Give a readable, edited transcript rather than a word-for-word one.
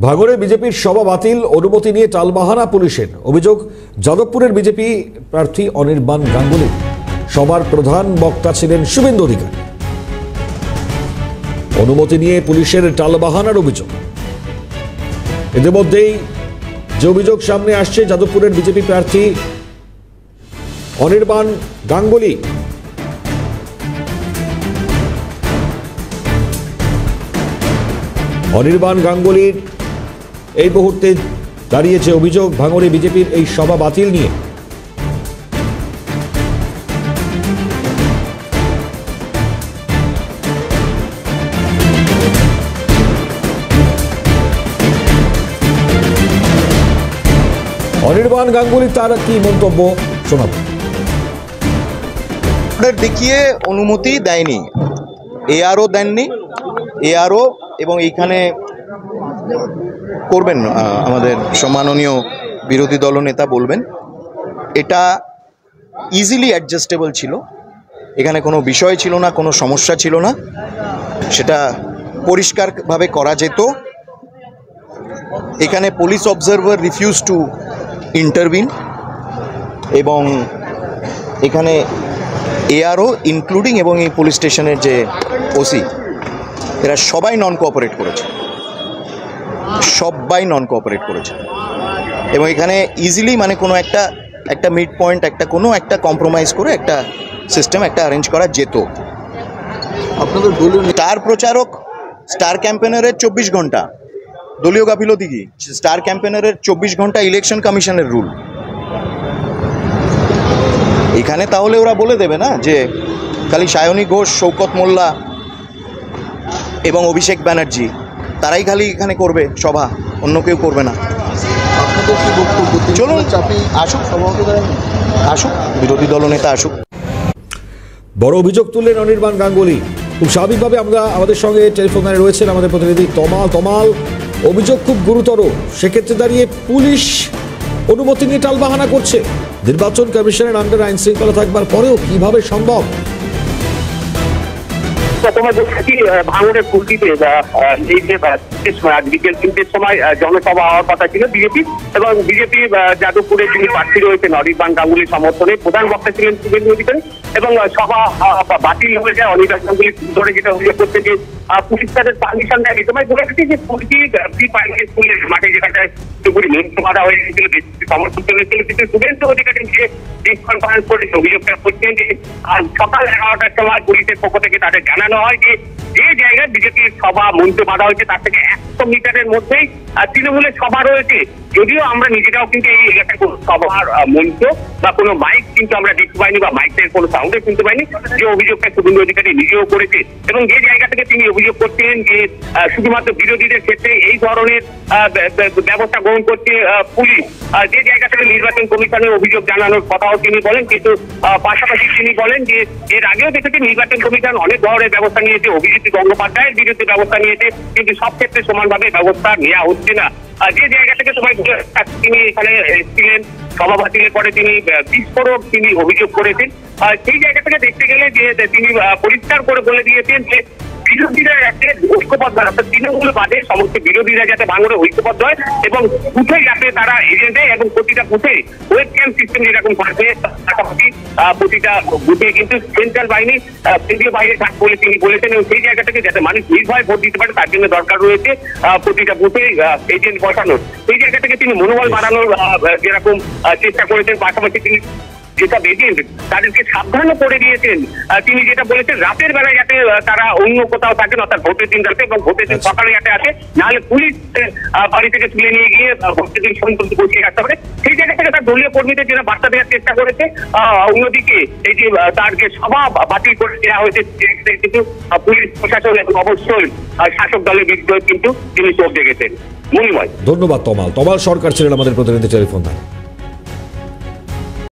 ভাঙড়ে বিজেপির সভা বাতিল, অনুমতি নিয়ে টালবাহানা পুলিশের। অভিযোগ, যাদবপুরের বিজেপি প্রার্থী অনির্বাণ গাঙ্গুলি। সভার প্রধান বক্তা ছিলেন শুভেন্দু অধিকারী। অনুমতি নিয়ে পুলিশের টালবাহানার অভিযোগ। ইতিমধ্যেই যে অভিযোগ সামনে আসছে, যাদবপুরের বিজেপি প্রার্থী অনির্বাণ গাঙ্গুলি অনির্বাণ গাঙ্গুলির এই মুহূর্তে দাঁড়িয়েছে অভিযোগ ভাঙড়ে বিজেপির এই সভা বাতিল নিয়ে। অনির্বাণ গাঙ্গুলি তার কি মন্তব্য শোনাব। দেখিয়ে অনুমতি দেয়নি, এআরও দেননি। এআরও এবং এইখানে করবেন আমাদের সম্মাননীয় বিরোধী দলনেতা বলবেন, এটা ইজিলি অ্যাডজাস্টেবল ছিল। এখানে কোনো বিষয় ছিল না, কোনো সমস্যা ছিল না, সেটা পরিষ্কারভাবে করা যেত। এখানে police observer refuse to intervene এবং এখানে এআরও ইনক্লুডিং এবং এই পুলিশ স্টেশনের যে ওসি, এরা সবাই নন কোঅপারেট করেছে, সবাই নন কোঅপারেট করেছে। এবং এখানে ইজিলি মানে কোনো একটা মিড পয়েন্ট, কোনো একটা কম্প্রোমাইজ করে একটা সিস্টেম অ্যারেঞ্জ করা যেত। আপনাদের দলীয় স্টার প্রচারক, স্টার ক্যাম্পেনারের 24 ঘন্টা দলীয় গাফিলতি কি? স্টার ক্যাম্পেনারের 24 ঘন্টা ইলেকশন কমিশনের রুল। এখানে তাহলে ওরা বলে দেবে না যে খালি সায়নী ঘোষ, শৌকত মোল্লা এবং অভিষেক ব্যানার্জি তারাই খালি এখানে করবে সভা, অন্য কেউ করবে না। চলুন আসুক, আসুক বিরোধী দলনেতা আসুক। বড় অভিযোগ তুললেন অনির্বাণ গাঙ্গুলি। খুব স্বাভাবিকভাবে আমরা আমাদের সঙ্গে টেলিফোন লাইনে রয়েছেন আমাদের প্রতিনিধি তমাল। অভিযোগ খুব গুরুতর। সেক্ষেত্রে দাঁড়িয়ে পুলিশ অনুমতি নিয়ে টালবাহানা করছে। নির্বাচন কমিশনের আন্ডার আইন শৃঙ্খলা থাকবার পরেও কিভাবে সম্ভব? ভাঙড়ের কুলটিতে বিকেল 3টের সময় জনসভা হওয়ার কথা ছিল বিজেপি এবং বিজেপি যাদবপুরে যিনি প্রার্থী রয়েছেন অনির্বাণ গাঙ্গুলির সমর্থনে প্রধান বক্তা ছিলেন শুভেন্দু অধিকারী এবং সভা বাতিল হয়ে যায়। অনির্বাণ গাঙ্গুলি ধরে যেটা অভিযোগ করছে যে পুলিশ তাদের পারমিশন দেয়নি। তোমায় বলে গেছি যে পুলিশি প্রি প্রাইমারি স্কুলের মাঠে যেখানটায় পুরোপুরি মঞ্চ বাঁধা হয়ে গেছিল, সমর্থন চলেছিল, কিন্তু শুভেন্দু অধিকারী যে প্রেস কনফারেন্স করে অভিযোগটা করছেন যে সকাল 11টার সময় পুলিশের পক্ষ থেকে তাদের জানানো হয় যে যে জায়গায় বিজেপির সভা মঞ্চ বাঁধা হয়েছে তার থেকে 100 মিটারের মধ্যেই তৃণমূলের সভা রয়েছে। যদিও আমরা নিজেরাও কিন্তু এই এলাকায় কোনো সভার মঞ্চ বা কোনো মাইক কিন্তু আমরা দেখতে পাইনি বা মাইকের কোনো সাউন্ডে শুনতে পাইনি, যে অভিযোগটা শুভেন্দু অধিকারী নিজেও করেছে। এবং যে জায়গা থেকে তিনি অভিযোগ করছেন যে শুধুমাত্র বিরোধীদের ক্ষেত্রে এই ধরনের ব্যবস্থা গ্রহণ করছে পুলিশ, যে জায়গা থেকে নির্বাচন কমিশনের অভিযোগ জানানোর কথাও তিনি বলেন। কিন্তু পাশাপাশি তিনি বলেন যে এর আগেও দেখেছি নির্বাচন কমিশন অনেক ধরনের ব্যবস্থা নিয়েছে, অভিজিৎ গঙ্গোপাধ্যায়ের বিরুদ্ধে ব্যবস্থা নিয়েছে, কিন্তু সব ক্ষেত্রে সমানভাবে ব্যবস্থা নেওয়া হচ্ছে না। যে জায়গা থেকে তিনি এখানে ছিলেন সভা বাতিলের পরে তিনি বিস্ফোরক তিনি অভিযোগ করেছেন, সেই জায়গা থেকে দেখতে গেলে যে তিনি পরিষ্কার করে বলে দিয়েছেন যে বিরোধীরা যাতে ঐক্যবদ্ধ হয়, অর্থাৎ তৃণমূল বাদে সমস্ত বিরোধীরা যাতে ভাঙড়ে ঐক্যবদ্ধ হয় এবং বুথে যাতে তারা এজেন্ট দেয় এবং প্রতিটা বুথে ওয়েব ক্যাম্প সিস্টেম যেরকম থাকবে, পাশাপাশি প্রতিটা বুথে কিন্তু সেন্ট্রাল বাহিনী, কেন্দ্রীয় বাহিনী থাকবে বলে তিনি বলেছেন। এবং সেই জায়গা থেকে যাতে মানুষ নির্ভয়ে ভোট দিতে পারে তার জন্য দরকার রয়েছে প্রতিটা বুথে এজেন্ট বসানোর। সেই জায়গা থেকে তিনি মনোবল বাড়ানোর যেরকম চেষ্টা করেছেন, পাশাপাশি তিনি যেসব এজেন্ট তাদেরকে সাবধানও করে দিয়েছেন। তিনি যেটা বলেছেন রাতের বেলায় যাতে তারা অন্য কোথাও থাকেন, অর্থাৎ ভোটের দিন রাতে এবং ভোটের দিন সকালে যাতে আসে, নাহলে পুলিশ বাড়ি থেকে তুলে নিয়ে গিয়ে ভোটের দিন পর্যন্ত বসিয়ে রাখতে পারে। সেই জায়গা থেকে তার দলীয় কর্মীদের যেটা বার্তা দেওয়ার চেষ্টা করেছে। অন্যদিকে এই যে তারকে সভা বাতিল করে দেওয়া হয়েছে, কিন্তু পুলিশ প্রশাসন এবং অবশ্যই শাসক দলের বিরুদ্ধে কিন্তু তিনি চোখ দেখেছেন। মনিময়, ধন্যবাদ তমাল সরকার ছিলেন আমাদের প্রতিনিধি টেলিফোন।